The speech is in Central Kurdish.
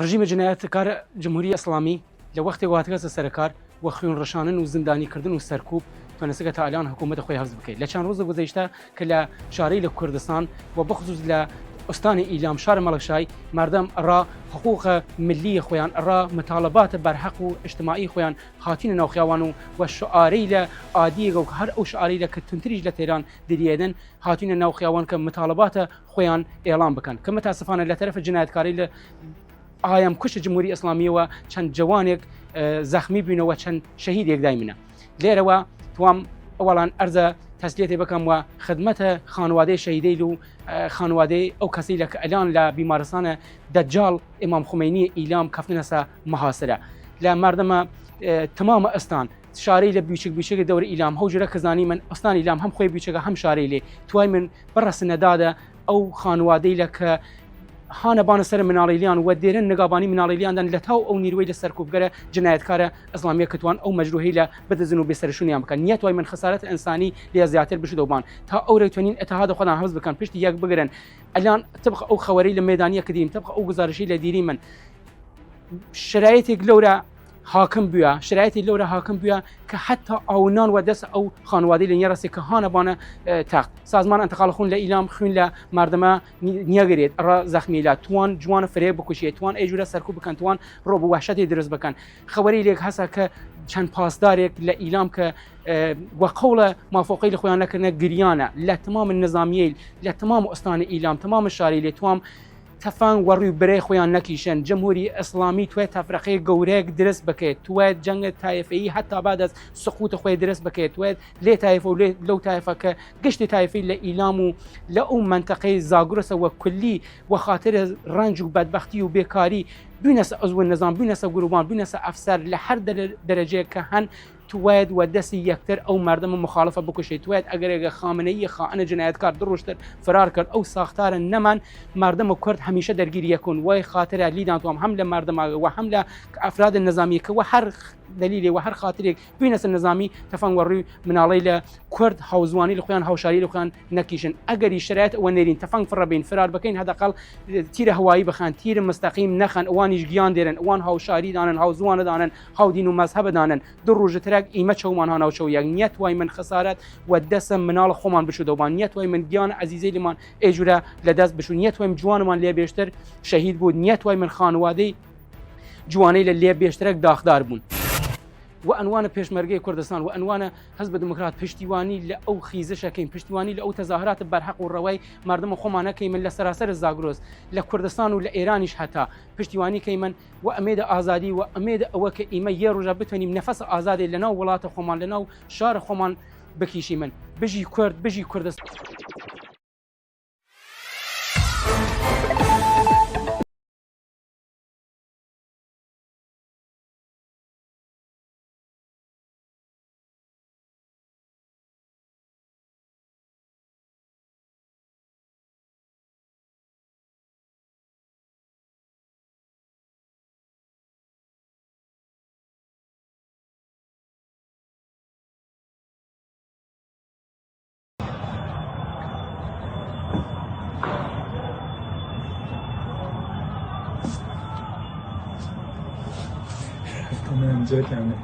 رژیم جنایەتکار جمهوری ئیسلامی لە وەختی واتگەزە سەرکار وە خوێن ڕەشانن و زیندانیکردن و سەرکوب توانستگە تا ئالان حکوومەت خۆی هەڵز بکەیت لە چەند ڕۆژە گذشتە کە لە شارەی لە کوردستان و بخصوص لە ئۆستانی ئیلام شار مەڵەکشای مردم ڕا حقوق ملی خۆیان ڕا مطالبات بەرحەق و اجتماعی خۆیان هاتینە ناوخیاوان و شعارەی لە عادیەکە و هەر ئەو شعاری لە کە تونتریش لە تێران دەریێدن هاتینە ناوخیاوان کە مطالباتە خۆیان ئێڵام بکەن کە متاسفانە لە تەرەفە جنایەتکاری لە ئایم کوشت جمهوری ئیسلامیەوە چەند جوانێک زەخمی بووینەوە چەند شەهیدێک دایمنە لێرەوە توام ئەوڵان ئەرزە تەسلیەتی بکەم و خدمەتە خانوادەی شەهیدەی و خانوادەی ئەو کەسی لە ئەلان لە بیمارستانە دەجاڵ ئیمام خومینی ئیلام کەفتنەسە مەحاسرە لە مردمە تمامە ئەستان شارەی لە بیچێک دەوری ئیلام هەوجرە کەزانی من ئەستانی ئیلام هەم خۆی بیچەکە هەم شارەی لێ توای من بەڕەسنەدادە ئەو خانوادەی لە کە هانەبانە سەر مناڵیلیان و دێرن نگابانی مناڵیلیاندان لە تاو ئەو نیروی لە سەرکوبگەرە جنایەتکارە ئەسلامیە کەتوان ئەو مەجروحی لە بدەزن و بێسەرشونیان بکەن نیەت وای من خسارەت ئینسانی لێ زیاتر بشدەوبان تا ئەو ڕێتوانین ئەتەهادە خۆدان هەوز بکەن پشتی یەک بگرن ئەلان طبق ئەو خەوەری لە مێدانیە کردیم طبق ئەو گزارشی لە دیری من شرایەتێک لەورە حاکم بووە شرایەتی لەورە حاکم بووە کە حتا ئاونان و دەست ئەو خانوادەی لە نیێڕستی کە هانەبانە تاق سازمان ئەنتقال خۆن لە ئیلام خوێن لە مردمە نیەگرێت ڕ زەخمی لە توان جوانە فرێ بکوشێت توان ئەیجورە سەرکوب بکەن توان ڕۆ بە وحشەتی دروست بکەن خەوەری لێک هەسا کە چەند پاسدارێک لە ئیلام کە وەقەوڵە مافۆقی لە خۆیان نەکردنە گریانە لە تمام نظامیل لە تمام ئۆستانی ئیلام تمام شاری لێ توام تەفان وەڕووی برەی خۆیان نەکیشن جمهوری ئیسلامی توێت تەفرەقەی گەورەیەک درست بکەیت توێت جەنگە تایفەیی هەتا بادەست سقوتە خۆی درست بکەیت توێت لێ تایفە و لەو تایفەکە گشتی تایفی لە ئیلام و لە ئەو منتەقەی زاگرسەوە کولی و خاطرە ڕنج و بەدبەختی و بێکاری بوونەسە ئەزوون نظام بوونەسە گروبان بوونەسە ئەفسەر لە هەر دەرەجەیە کە هەن توێت و دەستی یەکتر ئەو مردمە مخالفە بکوشێت توێت ئەگەرێگە خامنەیە خائنە جنایەتکار دڕۆشتر فرار کرد ئەو ساختارە نەمان مردمە کورد هەمیشە دەرگیری یەکون وای خاطرە لیدان توام هەم لە مردمە و هەم لە ئەفراد نظامیەکەوە هەر دلیلی و هەر خاطرێک بوونەسە نظامی تەفەن وەڕووی مناڵی لە کورد هاوزوانی لە خۆیان هاوشاری لە خۆیان نەکیشن ئەگەری شرایەت ئەوە نێرین تەفەنگ فڕەبین فرار بکەین هەدەقەڵ تیرە هەوایی بخەن تیرە مستەقیم نەخەن ئەوانیش گیان دێرن ئەوان هاوشاری دانن هاوزوانە دانن هاودین و مەزهەبە دانن دوو ڕۆژترێک ئیمە چەومان هاناوچەو یەک نیەت وای من خسارەت و دەسە مناڵ خۆمان بشودەوبان نیەت وای من گیان عەزیزەی لەمان ئێجورە لەدەست بشو نیەت وایم جوانمان لێ بێشتر شەهید بوو نیەت وای من خانوادەی جوانەی لە لێ بێشترێک داخدار بوون و ئەنوانە پێشمەرگەی کوردستان و ئەنوانە حزب دموکرات پشتیوانی لە ئەو خیزشەکەین پشتیوانی لە ئەو تەزاهرات بەرحەق و ڕەوای مردمە خۆمانەکەی من لە سەراسەر زاگرۆز لە کوردستان و لە ئێرانیش هەتا پشتیوانیکەی من و ئەمێدە ئازادی و ئەمێدە ئەوە کە ئیمە یە ڕۆژە بتوانیم نەفەس ئازادێ لەناو وڵاتە خۆمان لەناو شارە خۆمان بکیشی من بژی کورد بژی کوردستان من اینجا کمه